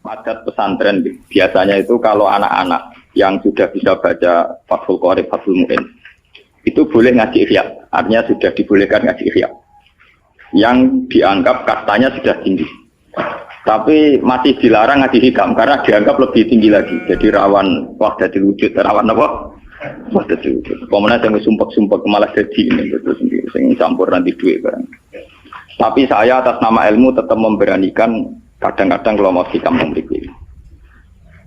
adat pesantren biasanya itu kalau anak-anak yang sudah bisa baca Fathul Qorib, Fathul Mu'in itu boleh ngaji ihya, artinya sudah dibolehkan ngaji ihya yang dianggap kastanya sudah tinggi, tapi masih dilarang ngaji hikam karena dianggap lebih tinggi lagi, jadi rawan wahdatul wujud, rawan apa? Wahdatul wujud. Pemenang yang sumpek-sumpek malah jadi ini betul sendiri, yang campur nanti duit barang. Tapi saya atas nama ilmu tetap memberanikan kadang-kadang kalau mau hikam memiliki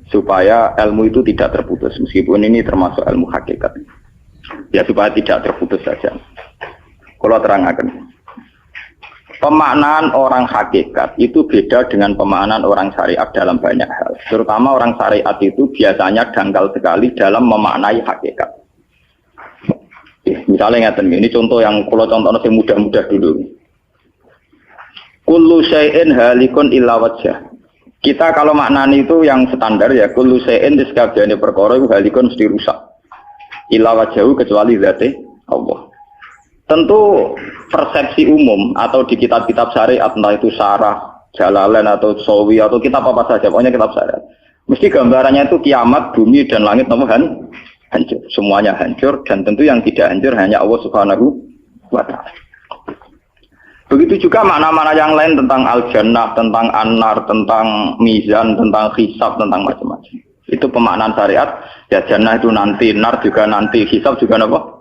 supaya ilmu itu tidak terputus, meskipun ini termasuk ilmu hakikat. Ya supaya tidak terputus saja. Kalau terangkan, pemaknaan orang hakikat itu beda dengan pemaknaan orang syariat dalam banyak hal. Terutama orang syariat itu biasanya dangkal sekali dalam memaknai hakikat. Misalnya ini contoh yang kalau contohnya yang mudah-mudah dulu. Kullu syai'in halikun illa wajhah. Kita kalau maknani itu yang standar ya, kullu syai'in di sekabehane perkara iku halikun mesti rusak. Illa wajhahu kecuali zate Allah. Tentu persepsi umum atau di kitab-kitab syariat, entah itu Syarah, Jalalain atau Sawi atau kitab apa saja, pokoknya kitab syariat. Mesti gambarannya itu kiamat, bumi dan langit hancur. Semuanya hancur dan tentu yang tidak hancur hanya Allah Subhanahu wa Ta'ala. Begitu juga makna-makna yang lain tentang al-jannah, tentang an-nar, tentang mizan, tentang hisab, tentang macam-macam. Itu pemaknaan syariat. Ya jannah itu nanti, nar juga nanti, hisab juga apa?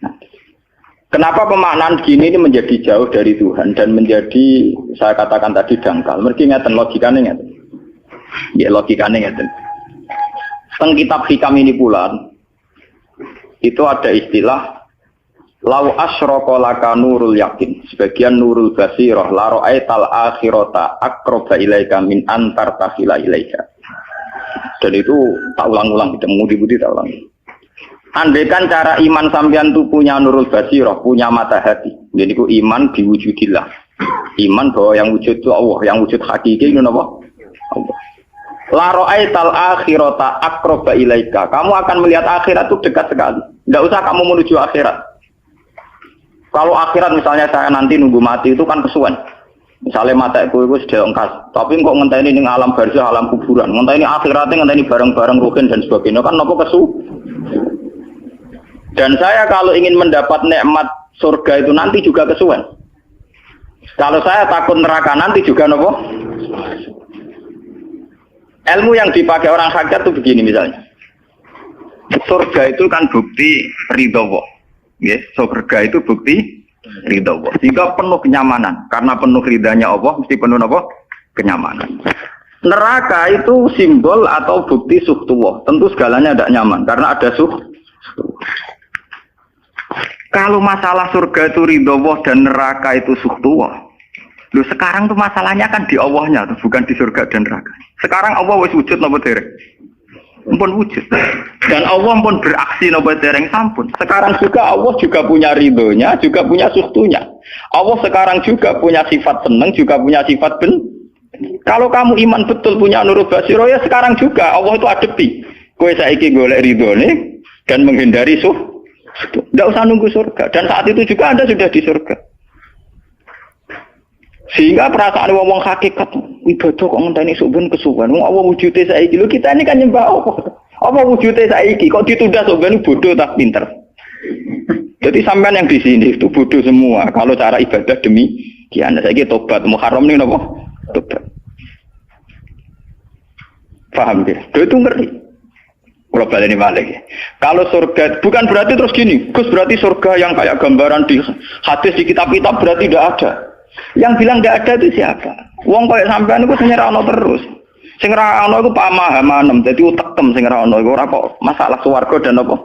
Nanti. Kenapa pemaknaan gini ini menjadi jauh dari Tuhan dan menjadi, saya katakan tadi, dangkal. Mereka ngeten logikanya ngeten. Ya logikanya ngeten. Teng kitab hikam ini pula, itu ada istilah lau asyraka laka nurul yakin, sebagian nurul basirah la ra'aital akhirata aqraba ilaika min antar takhila ilaika. Dan itu tak ulang-ulang, kita mudi-mudi tak ulang. Andaikan cara iman sampean itu punya nurul basirah, punya mata hati, jadi itu iman diwujudillah, iman bahwa yang wujud itu Allah, yang wujud hakiki itu apa? Allah. La ra'aital akhirata aqraba ilaika, kamu akan melihat akhirat itu dekat sekali, tidak usah kamu menuju akhirat. Kalau akhirat misalnya saya nanti nunggu mati itu kan kesuwen. Misalnya mata itu sudah engkas, tapi kok ngenteni ning alam barzah, alam kuburan, ngenteni akhiratnya, ngenteni barang-barang ruhin dan sebagainya kan nopo kesu. Dan saya kalau ingin mendapat nikmat surga itu nanti juga kesuwen. Kalau saya takut neraka nanti juga nopo. Ilmu yang dipakai orang hakikat itu begini misalnya. Surga itu kan bukti ridho Allah. Yes, surga itu bukti ridha Allah. Jika penuh kenyamanan, karena penuh ridhanya Allah, mesti penuh apa? Kenyamanan. Neraka itu simbol atau bukti suhtullah. Tentu segalanya tidak nyaman, karena ada Kalau masalah surga itu ridha Allah dan neraka itu suhtullah. Loh sekarang tuh masalahnya kan di Allahnya, bukan di surga dan neraka. Sekarang Allah wis wujud napa dereng? Pun wujud. Dan Allah pun beraksi nopo dereng sampun. Sekarang juga Allah juga punya ridhonya, juga punya suhtunya. Allah sekarang juga punya sifat senang, juga punya sifat Kalau kamu iman betul punya nurul basiro ya sekarang juga Allah itu adepi. Kowe saiki golek ridhone dan menghindari Tidak usah nunggu surga. Dan saat itu juga Anda sudah di surga. Sehingga perasaan wong hakikat ibadah kok ngenteni suben kesuwen. Wong Allah wujude saiki. Lho kita ini kan nyembah apa? Apa wujude saiki kok ditunda suben bodoh tak pinter. Jadi sampean yang di sini itu bodoh semua. Kalau cara ibadah demikian saiki tobat Muharram nih napa? Tobat. Paham ya? Itu ngerti. Kalau baleni malih. Kalau surga bukan berarti terus gini. Gus berarti surga yang kayak gambaran di hadis di kitab-kitab berarti tidak ada. Yang bilang tidak ada itu siapa? Wong koyo sampean iku sing ora ono terus. Sing ora ono iku pamahaman, dadi utekem sing ora ono iku ora kok masalah swarga dan apa.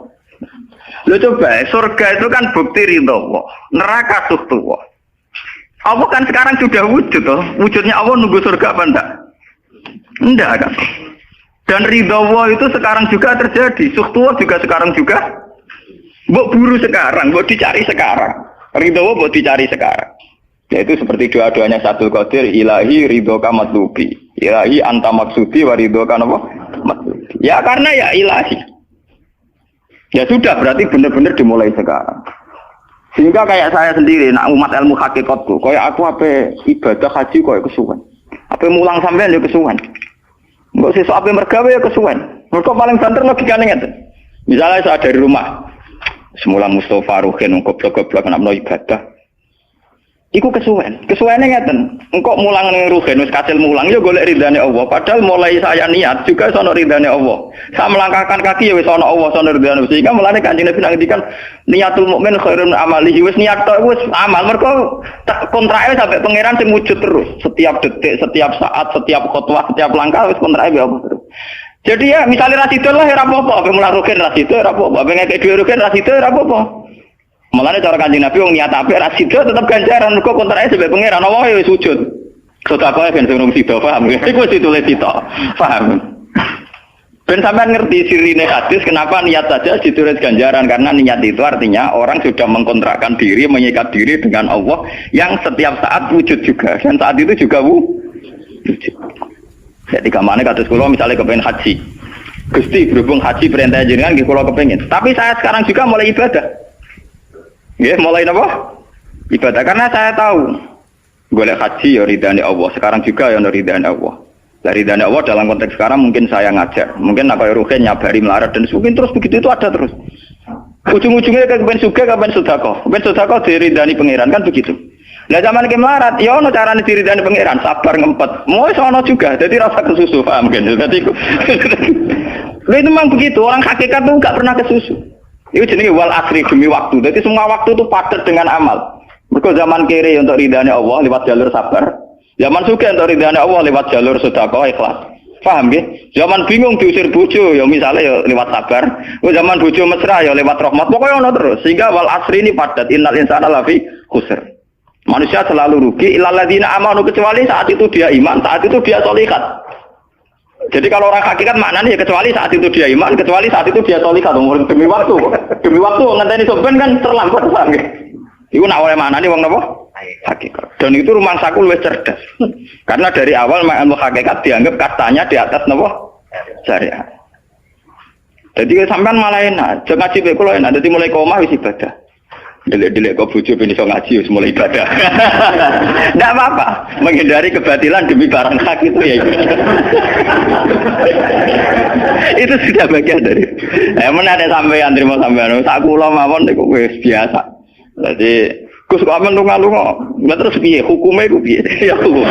Lho coba, surga itu kan bukti ridho Allah, neraka suhtullah. Allah kan sekarang sudah wujud toh. Wujudnya Allah nunggu surga apa enggak? Enggak kan. Dan ridho Allah itu sekarang juga terjadi, suhtullah juga sekarang juga. Mbok buru sekarang, mbok dicari sekarang. Ridho Allah mbok dicari sekarang. Yaitu seperti doa-doanya Satul Qadir, ilahi ridhoka matlubi, ilahi anta maksudi wa ridhoka apa? Matlubi. Ya karena ya ilahi. Ya sudah berarti benar-benar dimulai sekarang. Sehingga kayak saya sendiri, nak umat ilmu hakikatku, kayak aku apa ibadah haji kayak kesuwen. Apa mulang sampean ya kesuwen. Mbok sesuk ape mergawe ya kesuwen. Mergo paling banter logikane ngeten. Misalnya saya dari rumah, semula Mustafa Ruhin goblok-goblok nak ibadah. Iku kesuwene ngeten. Engkok mulang ning rugen wis kasil mulang ya golek ridane Allah. Padahal mulai saya niat juga sono ridane Allah. Saya melangkahkan kaki ya wis ana Allah sono ridane. Sehingga mulane Kanjeng Nabi ngendikan niatul mukmin khairun amalihi wis niat tok wis amal. Mergo kontrake sampai pangeran sing wujud terus. Setiap detik, setiap saat, setiap khotwah, setiap langkah wis kontrake Allah terus. Jadi ya misalnya rasido lah ya apa-apa, ape mulang rugen rasido ya apa-apa, ape ngekek dhewe rugen rasido ya apa-apa. Mulane cara Kanjeng Nabi wong niat apik ra sida tetep ganjaran mergo kontrake sebab pangeran Allah wis wujud. Sedekah ben sing sida paham. Iku wis ditulis sida. Paham. Ben sampean ngerti sirine hadis kenapa niat saja ditulis ganjaran karena niat itu artinya orang sudah mengkontrakkan diri, mengikat diri dengan Allah yang setiap saat wujud juga dan saat itu juga wujud. Jadi kamane kados kula misalnya kepengin haji. Gusti berhubung haji perintah jenengan nggih kula kepengin. Tapi saya sekarang juga mulai ibadah. Ya, mulai apa? Ibadah karena saya tahu golek haji ya ridane Allah. Sekarang juga ya ridane Allah. Dari ridane Allah dalam konteks sekarang mungkin saya ngajar. Mungkin apa Ruhin nyabari melarat dan mungkin terus begitu itu ada terus. Ujung-ujungnya kapan suga kapan sedekah. Kapan sedekah diridani pangeran kan begitu. Lah zaman ke melarat ya ono carane diridani pangeran, sabar ngempet. Mau sono juga. Jadi rasa kesusu paham kan. Jadi itu memang begitu. Orang hakikat tuh enggak pernah kesusu. Itu jenenge wal asri demi waktu. Jadi semua waktu itu padat dengan amal. Mergo zaman kiri untuk ridane Allah lewat jalur sabar. Zaman sugih untuk ridane Allah lewat jalur sedekah ikhlas. Paham nggih? Zaman bingung diusir bojo ya misalnya ya lewat sabar. Zaman bojo mesra ya lewat rahmat. Pokoknya ono terus. Sehingga wal asri ini padat. Innal insana lafi khusr. Manusia selalu rugi illal ladzina amanu kecuali saat itu dia iman, saat itu dia sholihat. Jadi kalau orang hakikat maknanya ya kecuali saat itu dia iman, kecuali saat itu dia sholihat. Demi waktu ngenteni sampean kan terlambat banget. Iku nak oleh maknane wong napa? Hakikat. Dan itu rumah sakul wis cerdas. Karena dari awal ilmu hakikat dianggap katanya di atas napa? Syariat. Jadi sampean malah enak, jangan ngaji kok enak, dadi mulai koma wis ibadah. Delek-delek kok bojo ben iso ngaji wis mulai ibadah. Enggak apa-apa, menghindari kebatilan demi barang hak itu ya. Itu sudah bagian dari. Ada sampean terima sampean. Sak kula mawon niku wis biasa. Jadi Gus kok amen lunga-lunga. Lah terus piye hukume iku piye? Ya hukum.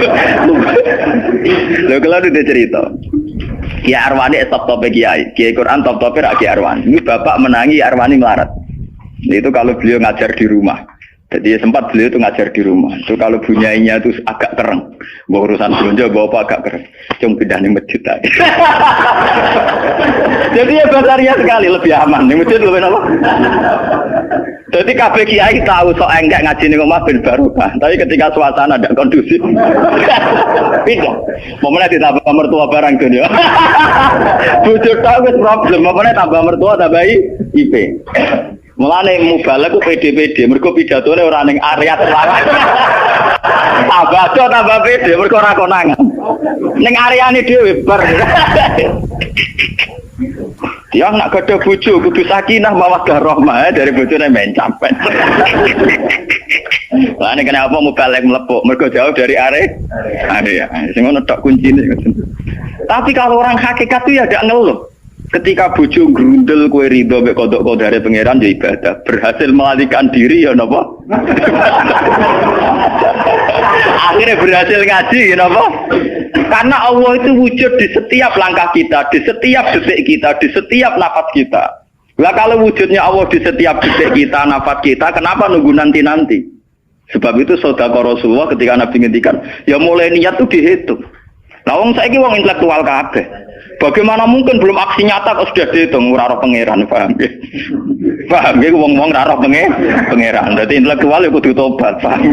Lha kalau dia cerita. Ki Arwani top-top Kiai. Kiai Quran top-top ra Ki Arwani. Ini bapak menangi Arwani melarat. Itu kalau beliau ngajar di rumah. Jadi sempat beliau itu ngajar di rumah. Itu kalau bunyainya itu agak kereng. Bawa urusan belanja bawa apa agak kereng. Cuma pindah di masjid aja. Jadi ya basaria sekali lebih aman. Di masjid lebih apa? Jadi kabeh kiai tahu sok enggak ngaji ning omah ben barokah. Tapi ketika suasana tidak kondusif. Pindah. Momennya ditambah mertua barang dunia. Bujur tahu wis problem. Momennya tambah mertua tambah IP. Mulane mubalek ku PD-PD, mergo pidatone ora ning area terlarang. Tambah PD, mergo ora konangan. Ning areane dhewe bar. Dia nak gadah bojo kudu sakinah mawaddah rahmah dari bojone mencampen. Lah nek kenapa mubalek mlepuk, mergo jauh dari area. Sing ngono tok kuncine. Tapi kalau orang hakikat itu ya gak ngeluh. Ketika bojo grundel kowe ridho mek kodok-kodare pangeran ya ibadah. Berhasil melarikan diri ya napa? Akhirnya berhasil ngaji ya napa? Karena Allah itu wujud di setiap langkah kita, di setiap detik kita, di setiap nafas kita. Lah kalau wujudnya Allah di setiap detik kita, nafas kita, kenapa nunggu nanti-nanti? Sebab itu sedekah Rasulullah ketika Nabi ngendikan, ya mulai niat itu dihitung. Lah wong saiki wong intelektual kabeh. Bagaimana mungkin belum aksi nyata kok sudah dihitung ora roh pangeran, paham nggih? Paham nggih wong-wong ora roh pangeran. Dadi intelektual ya kudu tobat, paham.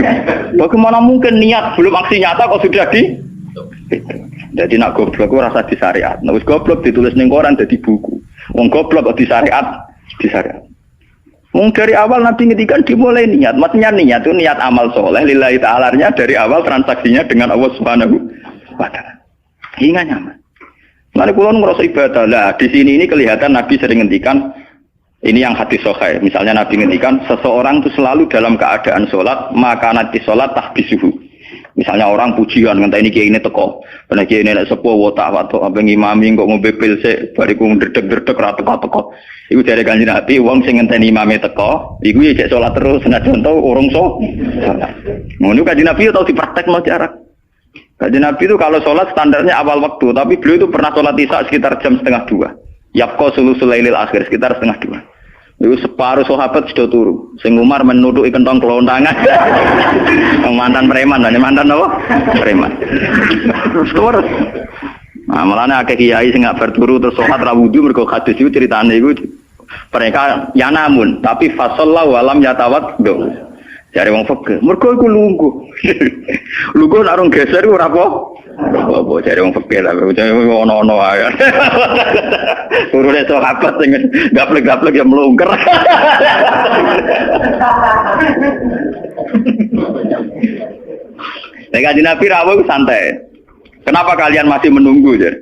Bagaimana mungkin niat belum aksi nyata kok sudah di Jadi nak goblok ora rasa di syariat. Nek wis goblok ditulis ning koran dadi buku. Wong goblok kok di syariat. Wong dari awal Nabi ngendikan dimulai niat. Maksudnya niat itu niat amal soleh lillahi ta'ala-nya dari awal transaksinya dengan Allah Subhanahu wa taala. Hingga nyaman. Lalu kula ngerasa ibadah lah. Di sini ini kelihatan Nabi sering ngendikan ini yang hadis sahih. Misalnya Nabi ngendikan seseorang itu selalu dalam keadaan sholat, maka nanti sholat tahbisuhu. Misalnya orang pujian ngenteni kiai ini teko, bener kiai ini nek sepuh watak watuk apa ngimami kok ngombe pil sik bariku ndredeg-ndredeg ra teko-teko. Iku jare Kanjeng Nabi wong sing ngenteni imame teko, iku ya cek salat terus senajan tau urung salat. Ngono Kanjeng Nabi tau dipraktekno jarak. Kanjeng Nabi itu kalau sholat standarnya awal waktu, tapi beliau itu pernah sholat isya sekitar jam 1:30. Yapqa sulusul lailil akhir sekitar 1:30. Itu separuh sahabat sudah turu. Sing Umar menuduki kentong kelontangan. Mantan preman, mantan apa? Preman. Terus. Nah, malahnya akeh kiai sing gak berturu terus sholat ra wudu mergo hadis itu ceritane iku. Mereka ya namun, tapi fasallahu alam yatawad. Jare wong fikih, mergo iku lungguh. Lungguh nek arung geser iku ora apa. Apa jare wong fikih lah, ono-ono ae. Turune sahabat sing gaplek-gaplek ya mlungker. Nek Kanjeng Nabi rawuh santai. Kenapa kalian masih menunggu, Jar?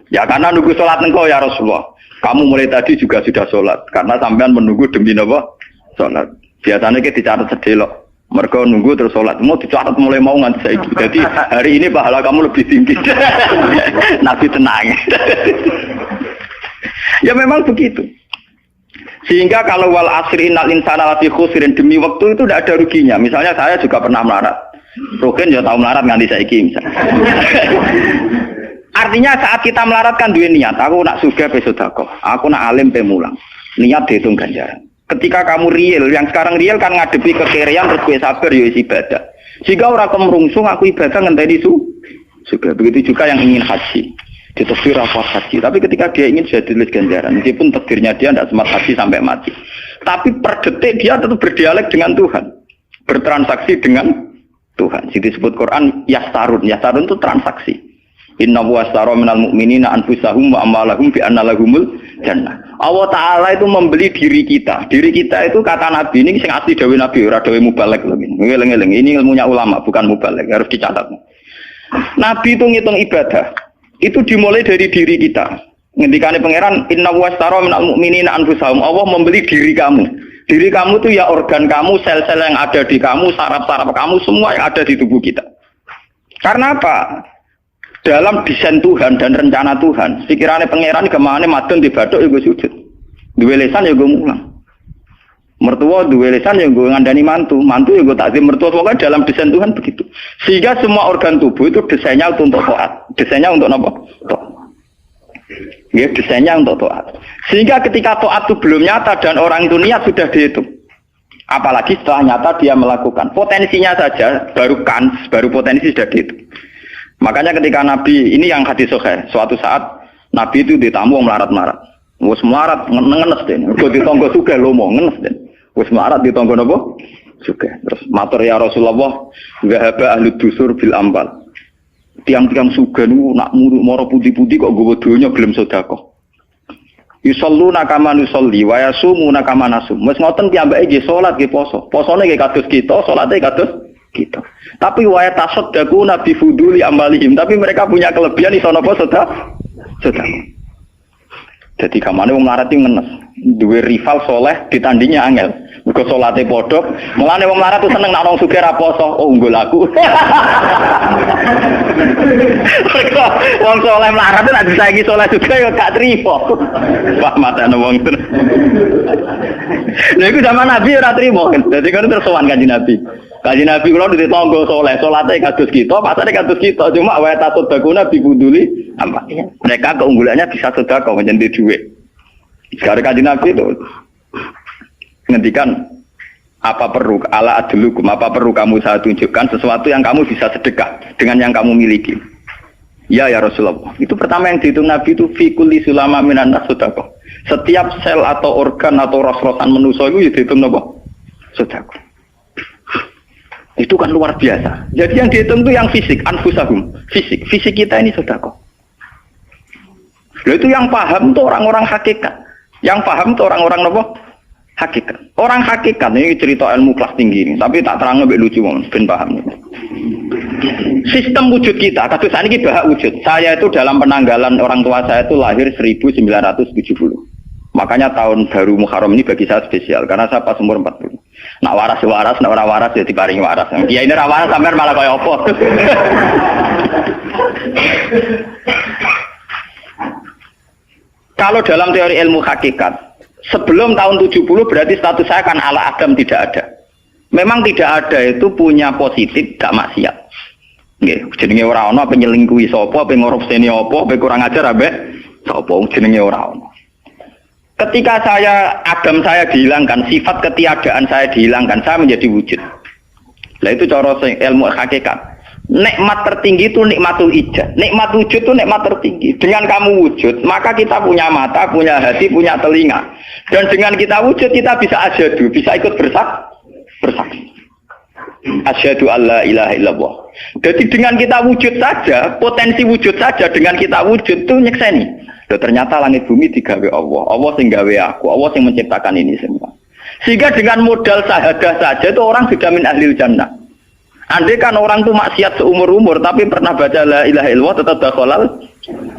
Ya karena nunggu salat engkau ya Rasulullah. Kamu mulai tadi juga sudah salat karena sampean menunggu demi napa? Salat. Biasanya kita dicatat sedelok. Mereka nunggu terus sholat. Mau dicatat mulai mau nganti saiki. Jadi hari ini pahala kamu lebih tinggi. Nabi tenang. Ya memang begitu. Sehingga kalau wal asri innal insana lafi khusrin demi waktu itu tidak ada ruginya. Misalnya saya juga pernah melarat. Rugen ya tahu melarat nganti saiki misalnya. Artinya saat kita melarat kan duwe niat. Aku nak sugih pe sedekah. Aku nak alim pe mulang. Niat dihitung ganjaran. Ketika kamu real, yang sekarang real kan ngadepi kekerean terus gue sabar ya ibadah. Jika orang kemrungsung aku ibadah ngenteni juga. Begitu juga yang ingin haji. Ditakdir rapat haji. Tapi ketika dia ingin sudah ditulis ganjaran. Meskipun takdirnya dia tidak sempat haji sampai mati. Tapi per detik dia tetap berdialek dengan Tuhan. Bertransaksi dengan Tuhan. Jadi disebut Quran yastarun. Yastarun itu transaksi. Inna washtara minal mu'minina anfusahum wa amwalahum bi anna lahumul jannah. Allah Ta'ala itu membeli diri kita. Diri kita itu kata Nabi ini sing asli dawuh Nabi ora dawuh mubalek lho. Ngeleng-eleng ini ilmunya ulama bukan mubalek, harus dicatat. Nabi itu ngitung ibadah. Itu dimulai dari diri kita. Ngendikane pangeran inna washtara minal mu'minina anfusahum. Allah membeli diri kamu. Diri kamu itu ya organ kamu, sel-sel yang ada di kamu, saraf-saraf kamu semua yang ada di tubuh kita. Karena apa? Dalam desain Tuhan dan rencana Tuhan, pikirannya pangeran kemana madun di baduk ya gue sujud, duwe lesan ya gue mulang, mertua duwe lesan ya gue ngandani mantu ya gue takzim mertua. Pokoknya dalam desain Tuhan begitu. Sehingga semua organ tubuh itu desainnya untuk taat, desainnya untuk apa? Ya desainnya untuk taat. Sehingga ketika taat itu belum nyata dan orang itu niat sudah dihitung. Apalagi setelah nyata dia melakukan, potensinya saja baru potensi sudah dihitung. Makanya ketika Nabi, ini yang hadis sahih, suatu saat Nabi itu ditamu melarat-melarat. Wes melarat ngenes den. Mergo ditangga sugih lomo ngenes den. Wes melarat ditangga napa? Sugih. Terus matur ya Rasulullah, zahaba ahli dusur bil ambal. Tiang-tiang sugih niku nak moro putih-putih kok nggawa donya gelem sedekah. Yusalluna kama nusolli wa yasumuna kama nasum. Wes ngoten piyambake nggih salat nggih poso. Posone nggih kados kita, salate kados kita. Tapi wa tasaddaqu nabi fuduli amalihim, tapi mereka punya kelebihan iso napa sedekah. Jadi kamane wong melarat iki ngenes, duwe rival soleh ditandingnya angel. Mergo salate padha, mulane wong melarat tuh seneng nek wong sugih ra poso, oh unggul aku. Wong soleh melarat nek disaingi soleh juga ya gak trimo. Wah matane wong ten. Lha iku zaman Nabi ora trimo. Dadi kan terus sowan Kanjeng Nabi. Kanjeng Nabi kula ditangga saleh, salate kados kita, pasane kados kita, cuma wa tatudakuna bibuduli apa? Mereka keunggulannya bisa sedekah menjadi duit. Sekarang Kanjeng Nabi itu ngendikan apa perlu ala adlukum, apa perlu kamu saya tunjukkan sesuatu yang kamu bisa sedekah dengan yang kamu miliki. Ya Rasulullah. Itu pertama yang dihitung Nabi itu fi kulli sulama minan nas sedekah. Setiap sel atau organ atau ros-rosan manusia itu dihitung apa? Sedekah. Itu kan luar biasa. Jadi yang dihitung itu yang fisik, anfusahum, fisik. Fisik kita ini sedekah. Itu yang paham itu orang-orang hakikat. Yang paham itu orang-orang apa? Hakikat. Orang hakikat ini cerita ilmu kelas tinggi ini, tapi tak terang lebih lucu ben paham. Sistem wujud kita, kados saniki bahak wujud. Saya itu dalam penanggalan orang tua saya itu lahir 1970. Makanya tahun baru Muharram ini bagi saya spesial karena saya pas umur 40. Nak waras, nak ora waras ya diparingi waras. Kiai ini ora waras sampean malah kaya apa? Kalau dalam teori ilmu hakikat, sebelum tahun 70 berarti status saya kan ala Adam tidak ada. Memang tidak ada itu punya positif gak maksiat. Nggih, jenenge ora ana apa nyelingkuhi sapa, apa ngorupseni apa, apa kurang ajar ambek sapa jenenge ora ana. Ketika Adam saya dihilangkan, sifat ketiadaan saya dihilangkan, saya menjadi wujud. Lah itu cara ilmu hakikat. Nikmat tertinggi itu nikmatul ijad. Nikmat wujud itu nikmat tertinggi. Dengan kamu wujud, maka kita punya mata, punya hati, punya telinga. Dan dengan kita wujud, kita bisa asyhadu, bisa ikut bersaksi. Asyhadu alla ilaha illallah. Jadi dengan kita wujud saja, potensi wujud saja dengan kita wujud itu nyekseni. Loh, ternyata langit bumi digawe Allah. Allah sing gawe aku, Allah sing menciptakan ini semua. Sehingga dengan modal syahadah saja itu orang sudah min ahlil jannah. Andai kan orang itu maksiat seumur-umur tapi pernah baca la ilaha illallah tetap dakhalal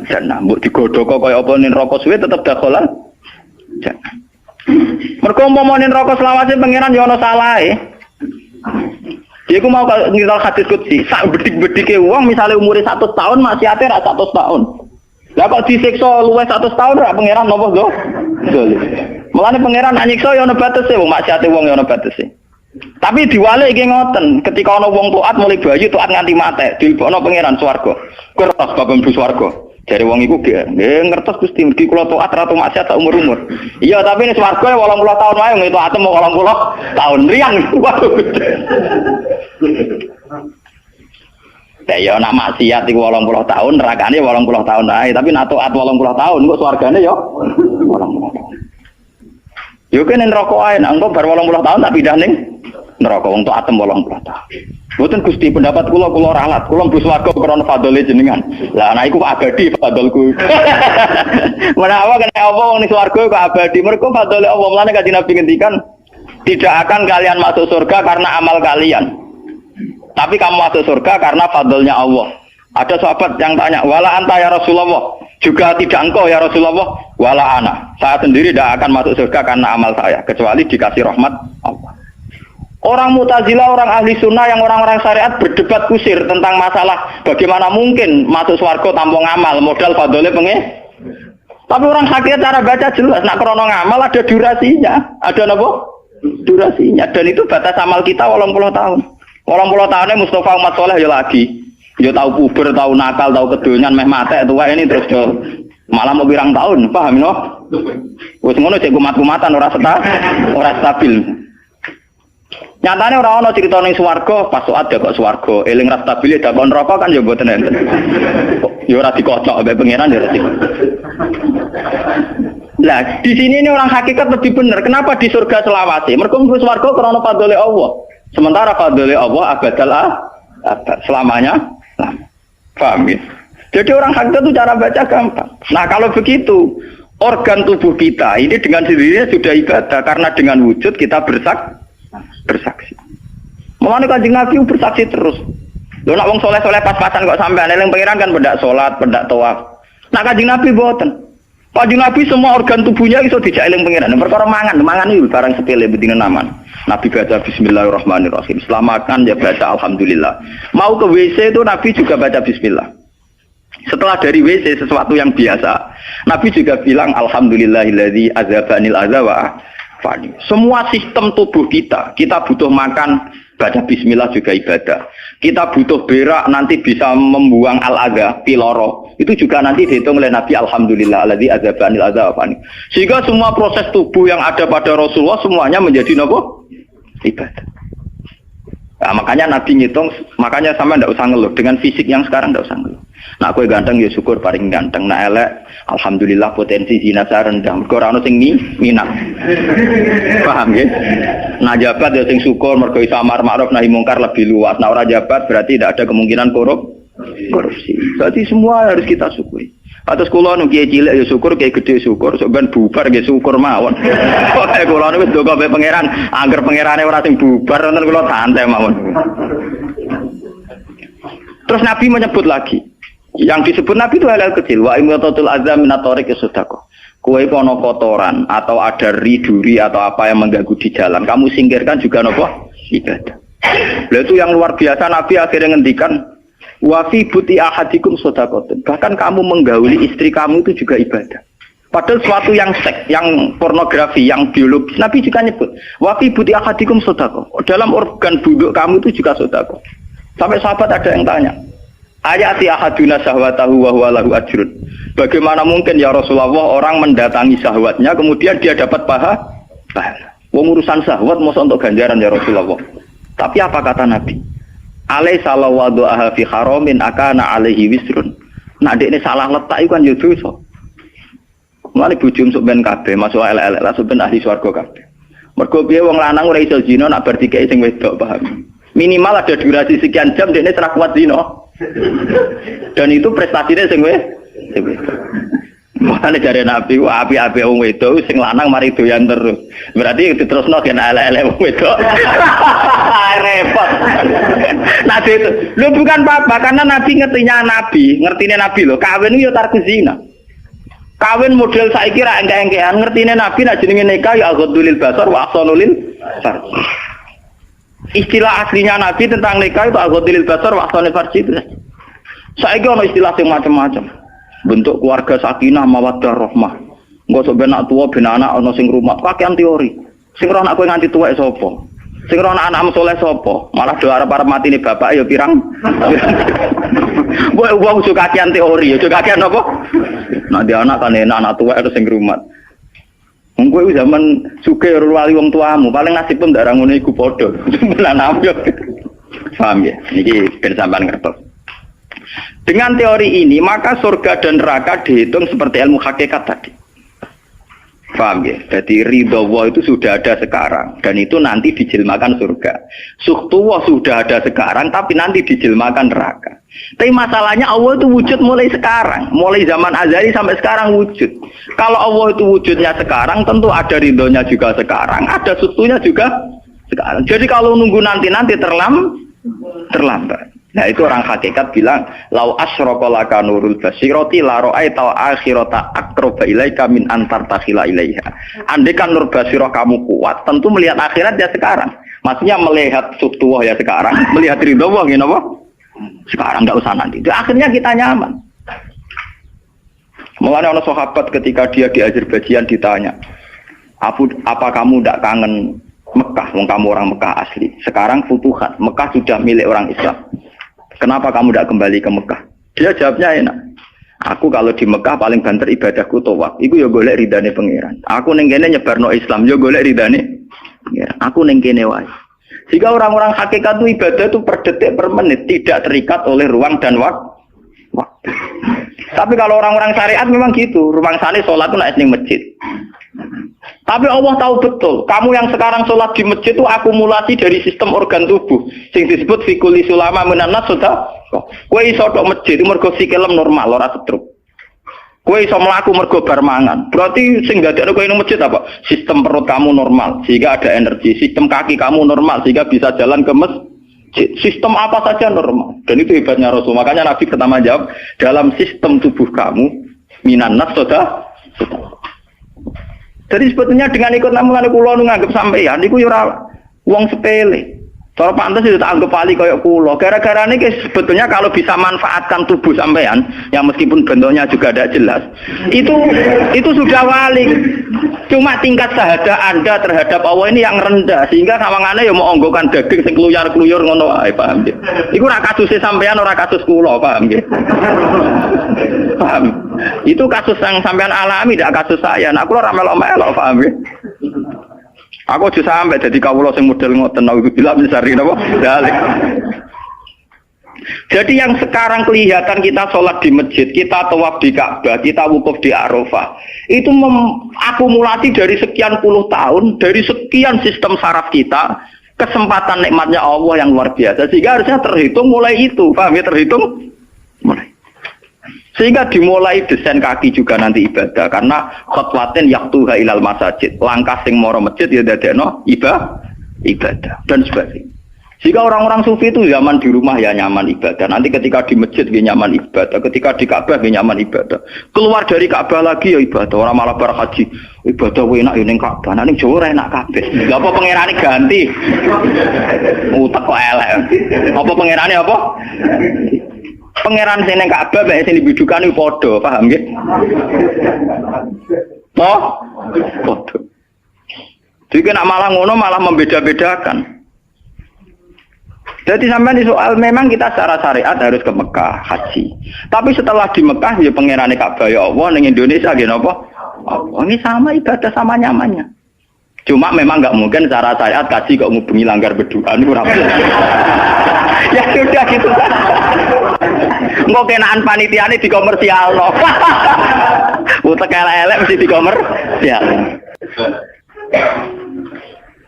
jannah. Mbok digodhog kaya apa ning neraka suwe tetap dakhalal jannah. Mergo umpama ning neraka selawase pangeran ya ana salahe. Dia ku mau ngiral hadis qudsi, sak bedik-bedike wong misale umure 100 tahun maksiate ra 100 tahun. Lah kok disiksa luwih 100 tahun ra pangeran napa lho? Mulane pangeran anyiksa ya ana batese wong maksiate wong ya ana batese. Tapi diwalik iki ngoten, ketika ana wong taat mulai bayi taat nganti mate, dilebokno pangeran swarga. Kertas bab mlebu swarga. Jare wong iku nggih ngertos Gusti mergi kula taat ratu maksiat sak umur-umur. Iya, tapi ning swarga 80 tahun wae ngene taat mau 80 tahun riang. Ya nak maksiat iku 80 tahun, nerakane 80 tahun ae, tapi nak taat 80 tahun kok swargane ya 80 tahun. Yo kene neraka ae, nek engko bar 80 tahun tak pindah ning neraka wong taat 80 tahun. Mboten Gusti pendapat kula ralat, kula mlebu swarga krana fadhole jenengan. Lah ana iku abadi fadholku. Menawa kena apa wong ning swarga kok abadi, mergo fadhole Allah. Mulane Kanjeng Nabi ngendikan, tidak akan kalian masuk surga karena amal kalian. Tapi kamu masuk surga karena fadlnya Allah. Ada sahabat yang tanya, wala anta ya Rasulullah, juga tidak engkau ya Rasulullah, wala ana. Saya sendiri tidak akan masuk surga karena amal saya, kecuali dikasih rahmat Allah. Orang Mu'tazilah, orang ahli sunnah yang orang-orang syariat berdebat kusir tentang masalah bagaimana mungkin masuk surga tanpa ngamal, modal fadlnya Tapi orang hakikat cara baca jelas, nak krono ngamal ada durasinya, ada apa? Durasinya, dan itu batas amal kita 80 tahun. 80 tahunnya Mustafa umat soleh ya lagi. Ya tahu puber, tahu nakal, tahu kedonyan, meh mate tua ini terus yo malah mau birang tahun, paham no? Wes ngono cek kumat-kumatan ora stabil. Nyatane ora ana crita ning swarga, pas ada kok swarga, eling ra stabil dak kon neraka kan ya mboten enten. Ya ora dikocok mbek pangeran ya ora dikocok. Lah, di sini ini orang hakikat lebih benar. Kenapa di surga selawase? Mergo mlebu swarga krana fadhole Allah. Sementara fadhole Allah abadal abad selamanya. Paham ya? Jadi orang hakikat itu cara baca gampang. Nah, kalau begitu, organ tubuh kita ini dengan sendirinya sudah ibadah karena dengan wujud kita bersaksi. Mulane Kanjeng Nabi bersaksi terus. Lho nak wong soleh-soleh pas-pasan kok sampean eling pangeran kan pendak salat, pendak tawaf. Nak Kanjeng Nabi mboten. Kanjeng Nabi semua organ tubuhnya iso dijak eling pangeran. Perkara mangan iki barang sepele bedine naman. Nabi baca bismillahirrahmanirrahim. Setelah makan ya baca alhamdulillah. Mau ke WC itu Nabi juga baca bismillah. Setelah dari WC sesuatu yang biasa, Nabi juga bilang alhamdulillahilladzi azhabanil adza wa afani. Semua sistem tubuh kita butuh makan, baca bismillah juga ibadah. Kita butuh berak nanti bisa membuang al-adza, piloro. Itu juga nanti dihitung oleh Nabi alhamdulillahilladzi azhabanil adza wa afani. Sehingga semua proses tubuh yang ada pada Rasulullah semuanya menjadi apa? Ibadah. Nah, makanya Nabi ngitung, makanya sama ndak usah ngeluh dengan fisik yang sekarang ndak usah ngeluh. Nah, kowe ganteng ya syukur paling ganteng. Nah, elek alhamdulillah potensi zina rendah. Mergo ora ono sing minat. Paham ya? Nah, jabat ya sing syukur mergo iso amar ma'ruf nahi mungkar lebih luas. Nah, ora jabat berarti tidak ada kemungkinan korupsi. Berarti semua harus kita syukuri. Atas kula nu kiye cilik ya syukur, kiye gedhe syukur, sok ben bubar nggih syukur mawon. Pokoke kula niku ndonga be pangeran, angger pangerane ora sing bubar wonten kula santai mawon. Terus Nabi menyebut lagi. Yang disebut Nabi itu hal-hal kecil. Wa imatatul azam min at-tariq sedekah. Kue kono kotoran atau ada riduri atau apa yang mengganggu di jalan, kamu singkirkan juga nopo ibadah. Lalu itu yang luar biasa, Nabi akhirnya ngendikan wafi buti ahadikum sodakotun. Bahkan kamu menggauli istri kamu itu juga ibadah. Padahal suatu yang seks, yang pornografi, yang biologis, Nabi juga nyebut wafi buti ahadikum sodako. Dalam organ buduk kamu itu juga sodako. Sampai sahabat ada yang tanya, ayati ahaduna syahwatahu wa huwa lahu ajrun. Bagaimana mungkin ya Rasulullah orang mendatangi syahwatnya kemudian dia dapat pahala? Wong urusan syahwat masa untuk ganjaran ya Rasulullah. Tapi apa kata Nabi? Alaisa law wada'aha fi haramin akana alaihi wisrun. Nah dekne salah letak iku kan yo dosa. Mulane bojo sok ben kabeh masuk elek-elek langsung ben ahli swarga kabeh. Mergo piye wong lanang ora iso zina nak bar dikeki sing wedok, paham? Minimal ada durasi sekian jam dekne ora kuat zina. Dan itu prestasinya sing wedok. Mulane jare Nabi api-api wong wedok sing lanang mari doyan terus. Berarti diterusno gen elek-elek wong wedok. Repot. Nabi itu, lu bukan apa-apa karena Nabi ngertinya ngertine Nabi loh. Kawin itu ya tarku zina. Kawin model saiki ra engke-engkean, ngertine Nabi nek jenenge nikah ya aghdulil basar wa ahsanulil farj. Istilah aslinya Nabi tentang nikah itu aghdulil basar wa ahsanul farj itu. Saiki ono istilah sing macam-macam. Bentuk keluarga sakinah mawaddah rahmah. Engko sok ben anak tuwa ben anak ana sing rumah, kakean teori. Sing ora anak kowe nganti tuwek sapa? Sing ora anak soleh sapa? Malah do arep-arep matine bapak ya pirang. Wong suka kakean teori, ya kakean apa? Nek dia anak kan enak anak tuwek terus sing rumah. Wong kowe zaman sugih ora wali wong tuamu, paling nasib pun ndak ra ngono iku padha. Lan ambyok. Paham ya? Niki ben sampean ngertos. Dengan teori ini maka surga dan neraka dihitung seperti ilmu hakikat tadi. Paham ya? Jadi ridho Allah itu sudah ada sekarang dan itu nanti dijelmakan surga. Suhtullah sudah ada sekarang tapi nanti dijelmakan neraka. Tapi masalahnya Allah itu wujud mulai sekarang, mulai zaman azali sampai sekarang wujud. Kalau Allah itu wujudnya sekarang tentu ada ridhonya juga sekarang, ada suhtunya juga sekarang. Jadi kalau nunggu nanti terlambat. Nah itu orang hakikat bilang lau asyraka laka nurul basirati la ra'aita akhirata aqraba ilaika min antar takhila ilaiha. Andai kan nur basirah kamu kuat, tentu melihat akhirat ya sekarang. Maksudnya melihat subtuwah ya sekarang, melihat ridho Allah ngene apa? Sekarang enggak usah nanti. Akhirnya kita nyaman. Mulane ana sahabat ketika dia di Azerbaijan ditanya, "Apa kamu tidak kangen Mekah? Wong kamu orang Mekah asli. Sekarang futuhat, Mekah sudah milik orang Islam. Kenapa kamu tidak kembali ke Mekah?" Dia jawabnya enak. Aku kalau di Mekah paling banter ibadahku tawaf. Iku ya golek ridane pangeran. Aku ning kene nyebarno Islam ya golek ridane pangeran. Aku ning kene wae. Jika orang-orang hakikat itu ibadah itu per detik per menit tidak terikat oleh ruang dan waktu. Tapi kalau orang-orang syariat memang gitu. Ruang sana sholat itu naik di masjid. Tapi Allah tahu betul, kamu yang sekarang sholat di masjid itu akumulasi dari sistem organ tubuh. Sing disebut fikuli sulama menanas sudah. Kue iso tok masjid itu mergo sikilem normal, ora stroke. Kue iso mlaku mergo bar mangan. Berarti sing dadekno kowe ning masjid apa? Sistem perut kamu normal sehingga ada energi. Sistem kaki kamu normal sehingga bisa jalan ke masjid. Sistem apa saja normal. Dan itu hebatnya Rasul. Makanya Nabi pertama jawab, dalam sistem tubuh kamu minanas sudah. Jadi sebetulnya dengan ikut namungan kula nu nganggep sampeyan niku ya ora wong sepele. Cara pantes itu tak anggap pali kaya kula. Gara-gara niki sebetulnya kalau bisa manfaatkan tubuh sampean yang meskipun bentuknya juga tidak jelas, itu sudah wali. Cuma tingkat syahadah Anda terhadap Allah ini yang rendah sehingga sawangane ya mau onggokan daging sing kluyar-kluyur ngono wae, paham nggih. Iku ora kasuse sampean ora kasus kula, paham nggih. Paham. Itu kasus yang sampean alami, tidak kasus saya. Nah, aku ora melok-melok, paham nggih. Aku aja sampai jadi kawula sing model ngoten niku bilang misari napa? Dalik. Jadi yang sekarang kelihatan kita sholat di masjid, kita tawaf di Ka'bah, kita wukuf di Arafah, itu akumulasi dari sekian puluh tahun, dari sekian sistem saraf kita, kesempatan nikmatnya Allah yang luar biasa. Sehingga harusnya terhitung mulai itu, paham ya, terhitung mulai. Sehingga dimulai desain kaki juga nanti ibadah, karena khotwatin yaktuha ilal masajid, langkah sing moro masjid ya dadekno ibadah dan sebagainya. Jika orang-orang sufi itu zaman di rumah ya nyaman ibadah, nanti ketika di masjid dia nyaman ibadah, ketika di Ka'bah dia nyaman ibadah, keluar dari Ka'bah lagi ya ibadah. Orang malah bar haji ibadah enak ya ning Ka'bah, ning Jawa enak kabeh. Lha apa pangerane ganti? Utek kok elek. Apa pangerane apa? Pangeran sing ning Ka'bah mek sing dibidukane padha, paham nggih? Padha. Jadi nak malah ngono malah membeda-bedakan. Jadi sampai di soal memang kita secara syariat harus ke Mekah haji. Tapi setelah di Mekah ya pangerane Ka'bah ya Allah ning Indonesia nggih napa? Oh, ini sama ibadah sama nyamannya. Cuma memang enggak mungkin secara syariat kaji kok ngubungi langgar berdoa niku ora bisa. Ya sudah gitu. Engko kenaan panitiane dikomersialno. Utek elek mesti dikomersial.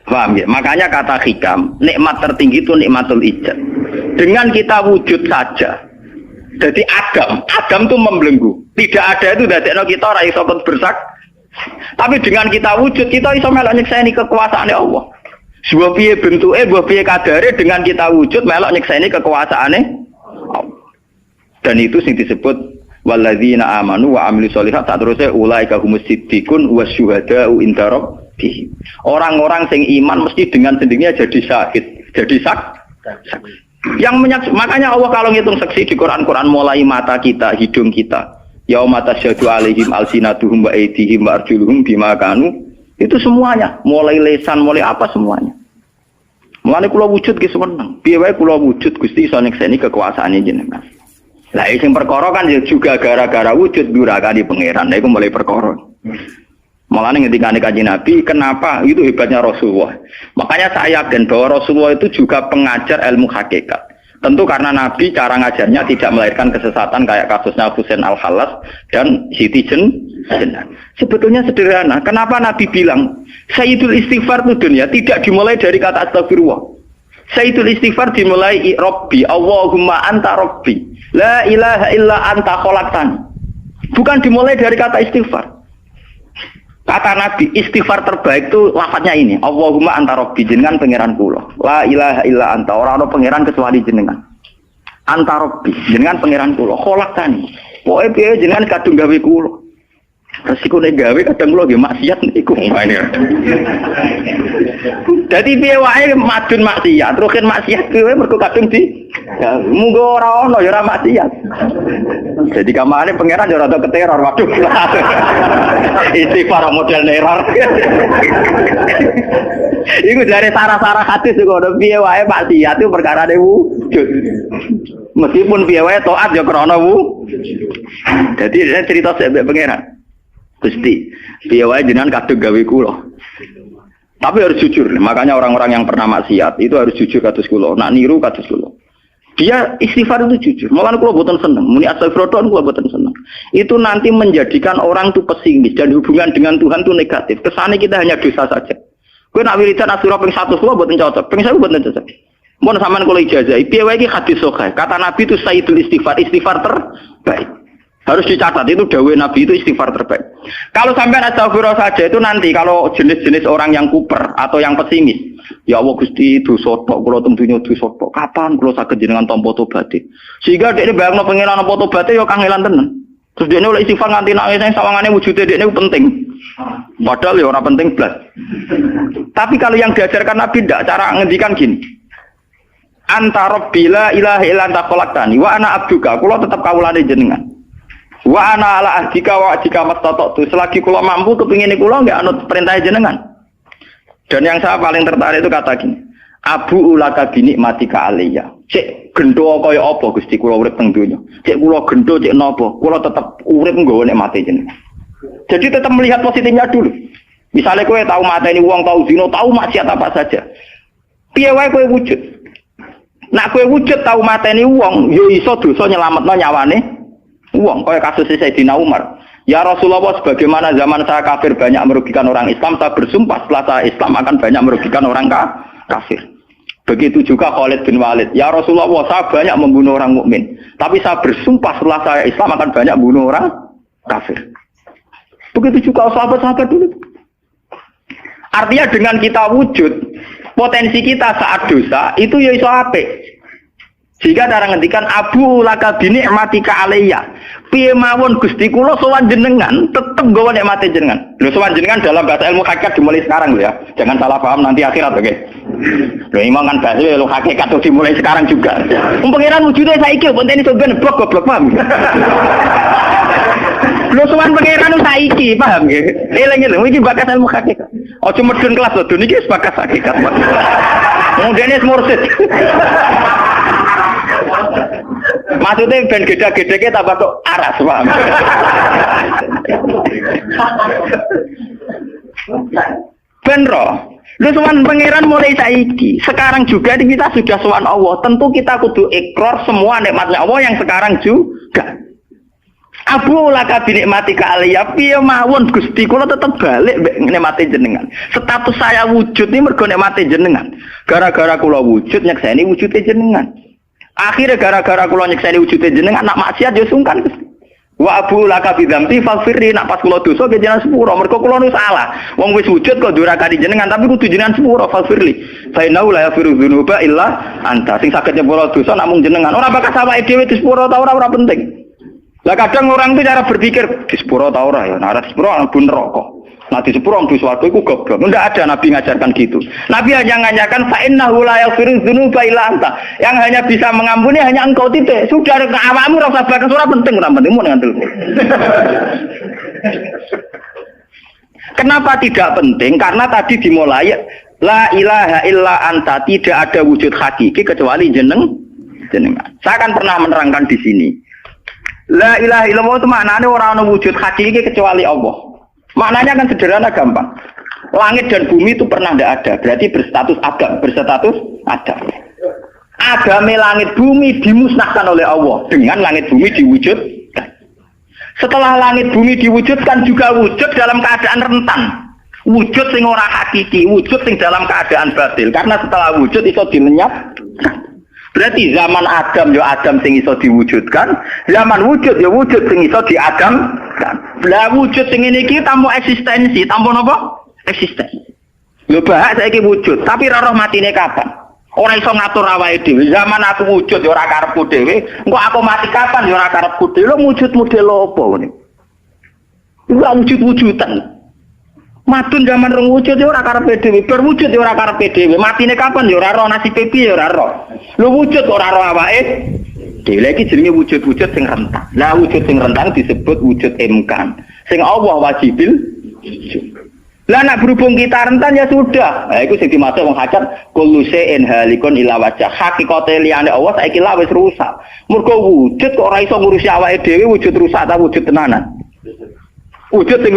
Paham ya? Makanya kata hikam, nikmat tertinggi itu nikmatul ijad. Dengan kita wujud saja. Jadi Adam itu membelenggu. Tidak ada itu dadekno kita ora iso bersak. Tapi dengan kita wujud, kita iso melok nyekseni kekuasaane Allah. Sebuah piye bentuke, sebuah piye kadare dengan kita wujud melok nyekseni kekuasaane Allah. Dan itu sing disebut walladzina amanu wa amilus sholihat, saterusé ulaika humus siddiqun wasyuhada'u inda rabbihim. Orang-orang sing iman mesti dengan sendirinya jadi syahid, jadi saksi. Yang makanya Allah kalau ngitung saksi di Quran mulai mata kita, hidung kita, yauma tasyhadu alaihim alsinatuhum wa aydihim wa arjuluhum bima kanu, itu semuanya, mulai lesan, mulai apa semuanya. Mulane kula wujud ki seneng. Piye wae kula wujud Gusti iso nyekseni kekuasaane jenengan. Lah sing perkara kan juga gara-gara wujud durakane pangeran. Lah iku mulai perkara. Malah ngendikane Kanjeng Nabi, kenapa itu hebatnya Rasulullah. Makanya saya yakin bahwa Rasulullah itu juga pengajar ilmu hakikat. Tentu karena Nabi cara ngajarnya tidak melahirkan kesesatan kayak kasusnya Husain Al-Khallas dan Siti Jenar. Sebetulnya sederhana. Kenapa Nabi bilang Sayyidul Istighfar itu dunia tidak dimulai dari kata astagfirullah. Sayyidul Istighfar dimulai Rabbi, Allahumma anta Rabbi, la ilaha illa anta khalaqtani. Bukan dimulai dari kata istighfar. Kata Nabi, istighfar terbaik itu lafadznya ini, Allahumma anta Rabbi, jenengan pangeran kula. La ilaha illa anta, ora ana pangeran kecuali jenengan. Anta Rabbi, jenengan pangeran kula. Khalaqtani. Pokoke piye jenengan kadung gawe kula. Resiko nek gawe kadang kula nggih maksiat niku. Dadi piye wae madun maksiat, rukin maksiat kuwi mergo kadung di munggo ora ono ya ora maksiat. Jadi kamane pangeran ya rada keteror, waduh. Istighfar model neror. Iku jare sarah-sarah hadis kok ono piye wae maksiat itu perkarane wujud. Meskipun piye wae taat ya krana wujud. Jadi cerita sebab pangeran. Gusti, piye wae jenengan kadung gawe kula. Tapi harus jujur. Makanya orang-orang yang pernah maksiat itu harus jujur kados kula. Nak niru kados kula. Dia istighfar itu jujur. Malah kula boten seneng. Muni astagfirullah kula boten seneng. Itu nanti menjadikan orang itu pesimis dan hubungan dengan Tuhan itu negatif. Kesane kita hanya dosa saja. Kowe nak wiridan asura ping 100 kula boten cocok. Ping 1000 boten cocok. Mun sampean kula ijazah, piye wae iki hadis sahih. Kata Nabi itu sayyidul istighfar, istighfar terbaik. Harus dicatat itu dawuh Nabi itu istighfar terbaik. Kalau sampai astagfirullah saja itu nanti kalau jenis-jenis orang yang kuper atau yang pesimis, ya Allah Gusti dosa tok kula tentunya dosa tok. Kapan kula saged jenengan tampa tobaté? Sehingga dekne bayangno pengenan apa tobaté ya kangelan tenan. Terus dekne oleh istighfar nganti nek sing sawangane wujude dekne penting. Padahal ya ora penting blas. Tapi kalau yang diajarkan Nabi ndak cara ngendikan gini. Anta Rabbi la ilaha illa anta khalaqtani wa ana abduka. Kula tetep kawulane jenengan. Wa ana ala ahdika wa ahdika mastata'tu. Selagi kula mampu kepingin kula enggak anut perintah jenengan. Dan yang saya paling tertarik itu kata gini, Abu ulaka binikmatika alayya. Cek gendho kaya apa Gusti kula urip teng donya. Cek kula gendho cek napa, kula tetep urip nggawa nikmate jenengan. Jadi tetap melihat positifnya dulu. Misalnya kowe tahu mateni wong, tahu zina, tahu maksiat apa saja. Piye wae kowe wujud. Nak kowe wujud tahu mateni wong, ya iso dosa nyelametno nyawane wong, kaya kasus Sayyidina Umar. Ya Rasulullah, sebagaimana zaman saya kafir banyak merugikan orang Islam, saya bersumpah setelah saya Islam akan banyak merugikan orang kafir. Begitu juga Khalid bin Walid. Ya Rasulullah, saya banyak membunuh orang mukmin, tapi saya bersumpah setelah saya Islam akan banyak membunuh orang kafir. Begitu juga sahabat-sahabat dulu. Artinya dengan kita wujud, Potensi kita saat dosa itu ya iso apik. Jika cara ngendikan abu laka bini ematika alayya. Piye mawon Gusti kula sowan jenengan tetep nggawa nikmate jenengan. Lho sowan jenengan dalam bahasa ilmu hakikat dimulai sekarang lho ya. Jangan salah paham nanti akhirat oke. Lho imam kan bahasa ilmu hakikat tuh dimulai sekarang juga. Pengiran wujudnya saiki pontene sampeyan goblok paham. Lho sowan pengiran saiki paham nggih. Eling-eling iki bakas ilmu hakikat. Aja medun kelas lho niki wis bakas hakikat. Mudene mursid. Maksudnya ben gede-gedeke tambah kok aras, paham? Ben roh. Lu sowan pangeran mulai saiki. Sekarang juga kita sudah sowan Allah. Tentu kita kudu ikrar semua nikmatnya Allah yang sekarang juga. Abu laka binikmatika aliyah piye mawon Gusti kula tetep balik nikmate jenengan. Status saya wujud ini mergo nikmate jenengan. Gara-gara kula wujud nyekseni wujude jenengan. Akhirnya gara-gara kula nyekseni wujude jenengan nak maksiat yo sungkan Gusti. Wa abu laka bidzamti faghfirli nak pas kula dosa ke jenengan sepuro mergo kula nu salah. Wong wis wujud kok durakani jenengan tapi kudu jenengan sepuro faghfirli. Fa inna la yaghfiru dzunuba illa anta. Sing saged nyepuro dosa namung jenengan. Ora bakal awake dhewe disepuro ta ora penting. Lah kadang orang itu cara berpikir disepuro ta ora ya. Nah disepuro mlebu neraka. Nah disepuro mlebu swarga iku goblok. Ndak ada nabi ngajarkan gitu. Nabi hanya ngajarkan fa innahu la yaghfiru dzunuba illa anta. Yang hanya bisa mengampuni hanya engkau titik. Sudah awakmu ora usah bakas ora penting ora penting mun ngandel. Kenapa tidak penting? Karena tadi dimulai la ilaha illa anta, tidak ada wujud hakiki kecuali jenengan. Saya akan pernah menerangkan di sini. La ilaha illallah itu maknanya orang ada wujud hakiki kecuali Allah. Maknanya kan sederhana gampang. Langit dan bumi itu pernah tidak ada. Berarti berstatus adam. Agame langit bumi dimusnahkan oleh Allah dengan langit bumi diwujudkan. Setelah langit bumi diwujudkan juga wujud dalam keadaan rentan. Wujud sing ora hakiki, wujud sing dalam keadaan batil. Karena setelah wujud itu dilenyapkan. Berarti zaman Adam ya Adam sing iso diwujudkan, zaman wujud ya wujud sing iso diadamkan. Lah wujud sing ngene iki tanpa eksistensi, tanpa napa? Eksistensi. Lho bahak saiki wujud, tapi ora roh matine kapan? Ora iso ngatur awake dhewe. Zaman aku wujud ya ora karepku dhewe, engko aku mati kapan ya ora karepku dhewe. Lho wujud model apa ngene? Iku wujud-wujudan. Matun zaman rong wujud ya ora karepe dhewe, berwujud ya ora karepe dhewe. Matine kapan ya ora roh, nasibe piye ya ora roh. Lho wujud ora roh awake dhewe. Iki jenenge wujud-wujud sing rentan. Lah wujud sing rentan disebut wujud imkan. Sing Allah wajibil wujud. Lah nek berhubung kita rentan ya sudah. Nah iku sing dimaksud wong hakikat kullu shay'in halikun illa wajh. Hakikate liyane Allah saiki lah wis rusak. Mergo wujud kok ora iso ngurusi awake dhewe, wujud rusak ta wujud tenanan. Wujud sing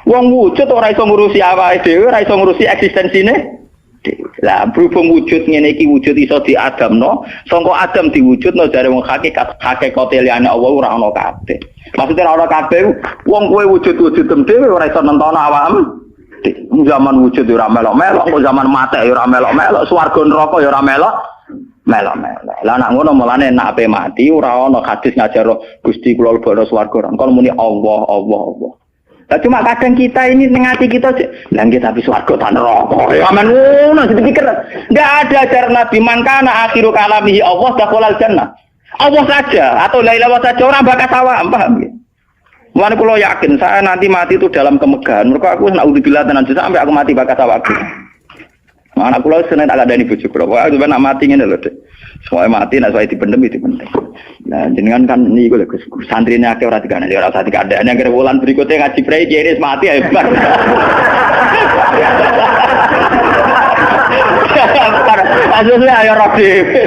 wong wujud ora iso ngurusi awake dhewe, ora iso ngurusi eksistensine. Lah berhubung wujud ngene iki wujud iso diadamno, sangka Adam diwujudno jare wong hakikate liyane Allah ora ana kabeh. Maksudnya ora ana kabeh wong kowe wujud-wujud dhewe ora iso nentono awakmu. Zaman wujud ora melok-melok, kok zaman mate ya ora melok-melok, swarga neraka ya ora melok-melok. Lah nek ngono mulane nek ape mati ora ana hadis ngajar Gusti kula lebokno swarga. Kon muni Allah. Lah cuma kadang kita ini tengah hati kita lah nggih tapi swarga ta neraka. Ya men ngono dipikir. Enggak ada ajaran Nabi man kana akhiru kalamihi Allah dakhalal jannah. Allah saja atau la ilaha saja orang bakas awak, paham nggih? Mulane kula yakin saya nanti mati itu dalam kemegahan. Mergo aku naudzubillah tenan sampai aku mati bakas awakku. Anak kula seneng tak kandhani bojo kula. Wah, sampeyan nak mati ngene lho, Dik. Soale mati nek saya dipendem itu penting. Nah, jenengan kan niku lho Gus, santrine akeh ora dikandani, ora usah dikandani. Angger wulan berikutnya ngaji prei kiris mati hebat. Aja ayo roh dhewe.